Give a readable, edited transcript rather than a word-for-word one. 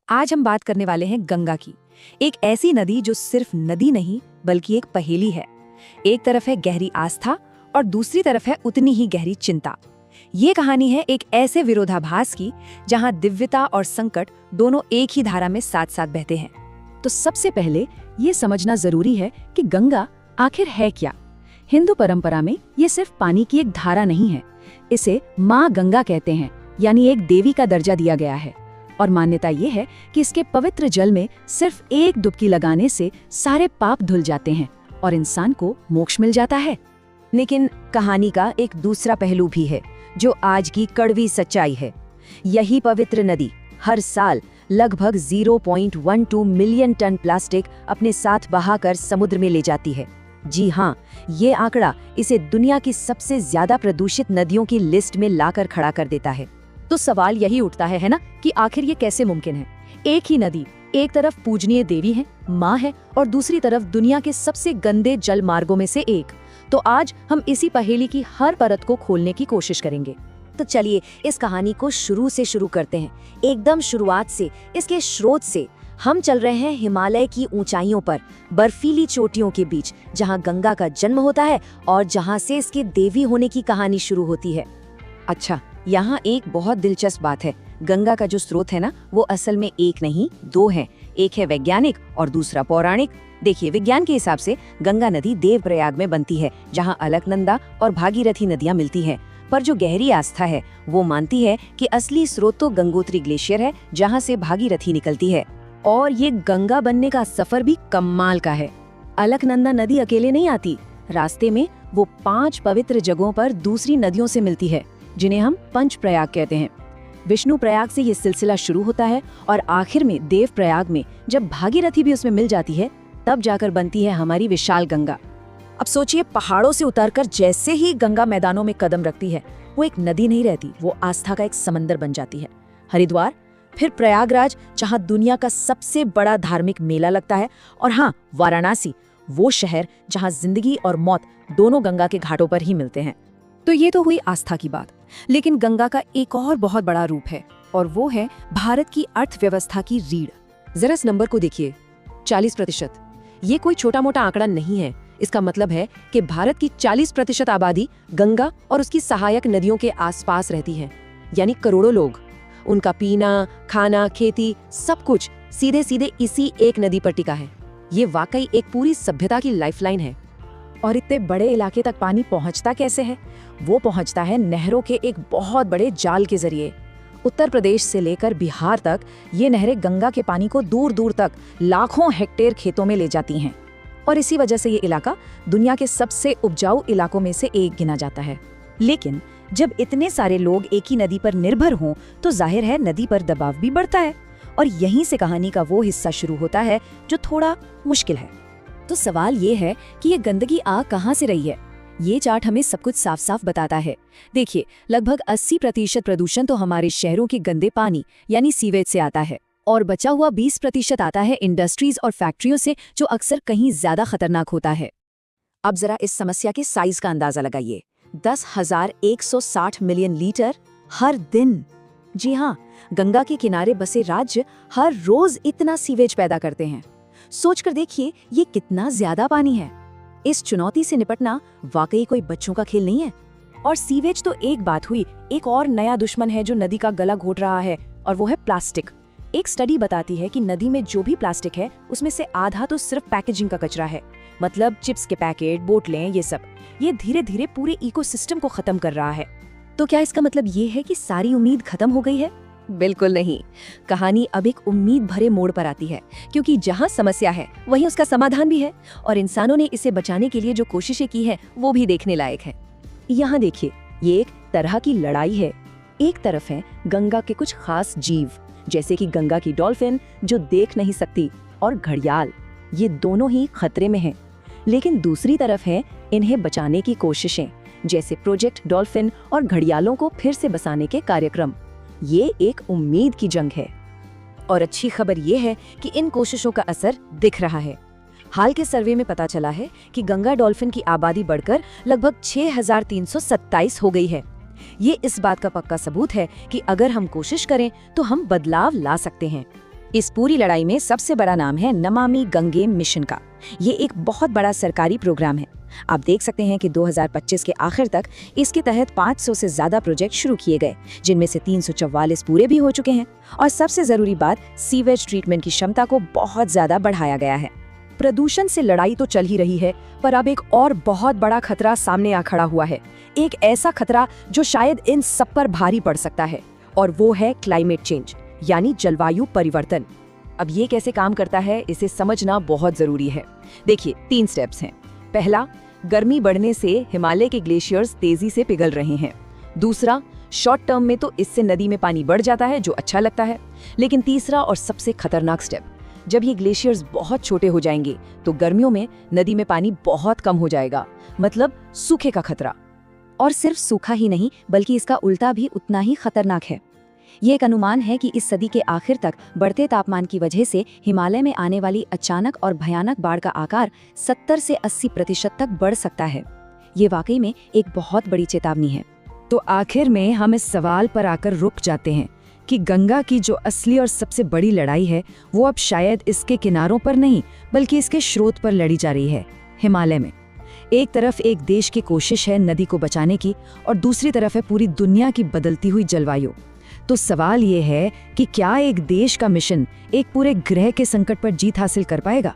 आज हम बात करने वाले हैं गंगा की। एक ऐसी नदी जो सिर्फ नदी नहीं बल्कि एक पहेली है। एक तरफ है गहरी आस्था और दूसरी तरफ है उतनी ही गहरी चिंता। ये कहानी है एक ऐसे विरोधाभास की जहां दिव्यता और संकट दोनों एक ही धारा में साथ साथ बहते हैं। तो सबसे पहले ये समझना जरूरी है कि गंगा आखिर है क्या। हिंदू परंपरा में ये सिर्फ पानी की एक धारा नहीं है, इसे माँ गंगा कहते हैं, यानी एक देवी का दर्जा दिया गया है। और मान्यता ये है कि इसके पवित्र जल में सिर्फ एक डुबकी लगाने से सारे पाप धुल जाते हैं और इंसान को मोक्ष मिल जाता है। लेकिन कहानी का एक दूसरा पहलू भी है जो आज की कड़वी सच्चाई है। यही पवित्र नदी हर साल लगभग 0.12 मिलियन टन प्लास्टिक अपने साथ बहाकर समुद्र में ले जाती है। जी हाँ, ये आंकड़ा इसे दुनिया की सबसे ज्यादा प्रदूषित नदियों की लिस्ट में लाकर खड़ा कर देता है। तो सवाल यही उठता है ना कि आखिर ये कैसे मुमकिन है। एक ही नदी एक तरफ पूजनीय देवी है, माँ है, और दूसरी तरफ दुनिया के सबसे गंदे जल मार्गों में से एक। तो आज हम इसी पहेली की हर परत को खोलने की कोशिश करेंगे। तो चलिए इस कहानी को शुरू से शुरू करते हैं, एकदम शुरुआत से, इसके स्रोत से। हम चल रहे हैं हिमालय की ऊंचाइयों पर, बर्फीली चोटियों के बीच, जहां गंगा का जन्म होता है और जहां से इसके देवी होने की कहानी शुरू होती है। अच्छा, यहाँ एक बहुत दिलचस्प बात है। गंगा का जो स्रोत है ना, वो असल में एक नहीं, दो है। एक है वैज्ञानिक और दूसरा पौराणिक। देखिए, विज्ञान के हिसाब से गंगा नदी देवप्रयाग में बनती है, जहाँ अलकनंदा और भागीरथी नदियाँ मिलती हैं। पर जो गहरी आस्था है वो मानती है कि असली स्रोत तो गंगोत्री ग्लेशियर है, जहाँ से भागीरथी निकलती है। और ये गंगा बनने का सफर भी कमाल का है। अलकनंदा नदी अकेले नहीं आती, रास्ते में वो 5 पवित्र जगहों पर दूसरी नदियों से मिलती है, जिन्हें हम पंचप्रयाग कहते हैं। विष्णु प्रयाग से ये सिलसिला शुरू होता है और आखिर में देव प्रयाग में जब भागीरथी भी उसमें मिल जाती है, तब जाकर बनती है हमारी विशाल गंगा। अब सोचिए, पहाड़ों से उतरकर जैसे ही गंगा मैदानों में कदम रखती है, वो एक नदी नहीं रहती, वो आस्था का एक समंदर बन जाती है। हरिद्वार, फिर प्रयागराज, जहाँ दुनिया का सबसे बड़ा धार्मिक मेला लगता है, और हाँ, वाराणसी, वो शहर जहाँ जिंदगी और मौत दोनों गंगा के घाटों पर ही मिलते हैं। तो ये तो हुई आस्था की बात, लेकिन गंगा का एक और बहुत बड़ा रूप है, और वो है भारत की अर्थव्यवस्था की रीढ़। जरा इस नंबर को देखिए, 40%। ये कोई छोटा मोटा आंकड़ा नहीं है। इसका मतलब है कि भारत की 40% आबादी गंगा और उसकी सहायक नदियों के आसपास रहती है, यानी करोड़ों लोग। उनका पीना, खाना, खेती, सब कुछ सीधे सीधे इसी एक नदी पर टिका है। ये वाकई एक पूरी सभ्यता की लाइफलाइन है। और इतने बड़े इलाके तक पानी पहुंचता कैसे है? वो पहुंचता है नहरों के एक बहुत बड़े जाल के जरिए। उत्तर प्रदेश से लेकर बिहार तक ये नहरें गंगा के पानी को दूर दूर तक लाखों हेक्टेयर खेतों में ले जाती हैं। और इसी वजह से ये इलाका दुनिया के सबसे उपजाऊ इलाकों में से एक गिना जाता है। लेकिन जब इतने सारे लोग एक ही नदी पर निर्भर हों, तो जाहिर है नदी पर दबाव भी बढ़ता है। और यहीं से कहानी का वो हिस्सा शुरू होता है जो थोड़ा मुश्किल है। तो सवाल ये है कि ये गंदगी आ कहाँ से रही है? ये चार्ट हमें सब कुछ साफ साफ बताता है। देखिए, लगभग 80% प्रदूषण तो हमारे शहरों के गंदे पानी यानी सीवेज से आता है, और बचा हुआ 20% आता है इंडस्ट्रीज और फैक्ट्रियों से, जो अक्सर कहीं ज्यादा खतरनाक होता है। अब जरा इस समस्या के साइज का अंदाजा लगाइए। 10,160 मिलियन लीटर हर दिन। जी हाँ, गंगा के किनारे बसे राज्य हर रोज इतना सीवेज पैदा करते हैं। सोचकर देखिए, ये कितना ज्यादा पानी है। इस चुनौती से निपटना वाकई कोई बच्चों का खेल नहीं है। और सीवेज तो एक बात हुई, एक और नया दुश्मन है जो नदी का गला घोट रहा है, और वो है प्लास्टिक। एक स्टडी बताती है कि नदी में जो भी प्लास्टिक है, उसमें से आधा तो सिर्फ पैकेजिंग का कचरा है, मतलब चिप्स के पैकेट, बोतलें, ये सब। ये धीरे धीरे पूरे इकोसिस्टम को खत्म कर रहा है। तो क्या इसका मतलब ये है कि सारी उम्मीद खत्म हो गई है? बिल्कुल नहीं। कहानी अब एक उम्मीद भरे मोड़ पर आती है, क्योंकि जहाँ समस्या है वहीं उसका समाधान भी है, और इंसानों ने इसे बचाने के लिए जो कोशिशें की है वो भी देखने लायक है। यहाँ देखिए, ये एक तरह की लड़ाई है। एक तरफ है गंगा के कुछ खास जीव, जैसे कि गंगा की डॉल्फिन जो देख नहीं सकती, और घड़ियाल, ये दोनों ही खतरे में हैं। लेकिन दूसरी तरफ है इन्हें बचाने की कोशिशें, जैसे प्रोजेक्ट डॉल्फिन और घड़ियालों को फिर से बसाने के कार्यक्रम। ये एक उम्मीद की जंग है। और अच्छी खबर ये है कि इन कोशिशों का असर दिख रहा है। हाल के सर्वे में पता चला है कि गंगा डॉल्फिन की आबादी बढ़कर लगभग 6,327 हो गई है। ये इस बात का पक्का सबूत है कि अगर हम कोशिश करें तो हम बदलाव ला सकते हैं। इस पूरी लड़ाई में सबसे बड़ा नाम है नमामि गंगे मिशन का। ये एक बहुत बड़ा सरकारी प्रोग्राम है। आप देख सकते हैं कि 2025 के आखिर तक इसके तहत 500 से ज्यादा प्रोजेक्ट शुरू किए गए, जिनमें से 344 पूरे भी हो चुके हैं। और सबसे जरूरी बात, सीवेज ट्रीटमेंट की क्षमता को बहुत ज्यादा बढ़ाया गया है। प्रदूषण से लड़ाई तो चल ही रही है, पर अब एक और बहुत बड़ा खतरा सामने आ खड़ा हुआ है। एक ऐसा खतरा जो शायद इन सब पर भारी पड़ सकता है, और वो है क्लाइमेट चेंज, यानी जलवायु परिवर्तन। अब ये कैसे काम करता है, इसे समझना बहुत जरूरी है। देखिए, 3 स्टेप्स हैं। पहला, गर्मी बढ़ने से हिमालय के ग्लेशियर्स तेजी से पिघल रहे हैं। दूसरा, शॉर्ट टर्म में तो इससे नदी में पानी बढ़ जाता है, जो अच्छा लगता है। लेकिन तीसरा और सबसे खतरनाक स्टेप, जब ये ग्लेशियर्स बहुत छोटे हो जाएंगे तो गर्मियों में नदी में पानी बहुत कम हो जाएगा, मतलब सूखे का खतरा। और सिर्फ सूखा ही नहीं, बल्कि इसका उल्टा भी उतना ही खतरनाक है। ये एक अनुमान है कि इस सदी के आखिर तक बढ़ते तापमान की वजह से हिमालय में आने वाली अचानक और भयानक बाढ़ का आकार 70 से 80% तक बढ़ सकता है। ये वाकई में एक बहुत बड़ी चेतावनी है। तो आखिर में हम इस सवाल पर आकर रुक जाते हैं कि गंगा की जो असली और सबसे बड़ी लड़ाई है, वो अब शायद इसके किनारों पर नहीं, बल्कि इसके स्रोत पर लड़ी जा रही है, हिमालय में। एक तरफ एक देश की कोशिश है नदी को बचाने की, और दूसरी तरफ है पूरी दुनिया की बदलती हुई जलवायु। तो सवाल ये है कि क्या एक देश का मिशन एक पूरे ग्रह के संकट पर जीत हासिल कर पाएगा?